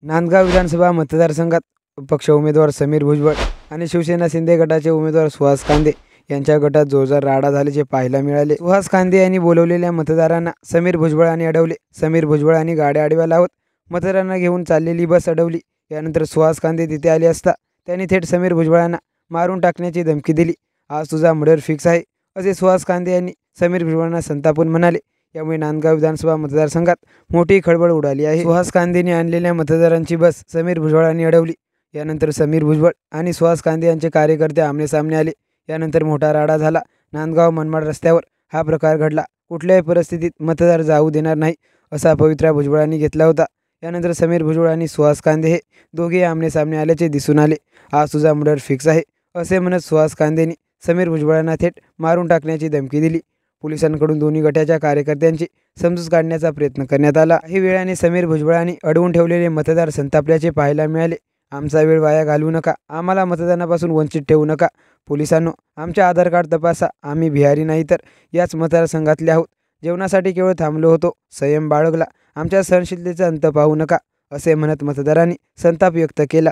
नांदगाव विधानसभा मतदारसंघात अपक्ष उमेदवार समीर भुजबळ आणि शिवसेना शिंदे गटाचे उमेदवार सुहास कांदे यांच्या गटात जोरदार राडा झाल्याचे पाहायला मिळाले। सुहास कांदे यांनी बोलवलेल्या मतदारांना समीर भुजबळांनी अडवले। समीर भुजबळांनी गाड्या आडव्या लावत मतदारांना घेऊन चाललेली बस अडवली। यानंतर सुहास कांदे तिथे आले असता त्यांनी थेट समीर भुजबळांना मारून टाकण्याची धमकी दिली। आज तुझा मर्डर फिक्स आहे असे सुहास कांदे यांनी समीर भुजबळांना संतापून म्हणाले। यामुळे नांदगाव विधानसभा मतदारसंघात मोठी खळबळ उडाली आहे। सुहास कांदेंनी आणलेल्या मतदारांची बस समीर भुजबळांनी अडवली। यानंतर समीर भुजबळ आणि सुहास कांदे यांचे कार्यकर्ते आमने-सामने आले। यानंतर मोठा राडा झाला। नांदगाव मनमाड रस्त्यावर हा प्रकार घडला। कुठल्याही परिस्थितीत मतदार जाऊ देणार नाही असा पवित्रा भुजबळांनी घेतला होता। यानंतर समीर भुजबळ आणि सुहास कांदे हे दोघे आमने-सामने आल्याचे दिसून आले। आज तुझा मर्डर फिक्स आहे असे म्हणत सुहास कांदेंनी समीर भुजबळांना थेट मारून टाकण्याची धमकी दिली। पोलिसांकडून दोन्ही गटाच्या कार्यकर्त्यांची समजूत काढण्याचा प्रयत्न करण्यात आला। काही वेळाने समीर भुजबळांनी अडवून ठेवलेले मतदार संतापल्याचे पाहायला मिळाले। आमचा वेळ वाया घालवू नका, आम्हाला मतदानापासून वंचित ठेवू नका। पोलिसांनो, आमचे आधार कार्ड तपासा, आम्ही बिहारी नाही तर याच मतदारसंघातले आहोत। जेवणासाठी केवळ थांबलो होतो, संयम बाळगला, आमच्या सहनशीलतेचा अंत पाहू नका असे म्हणत मतदारांनी संताप व्यक्त केला।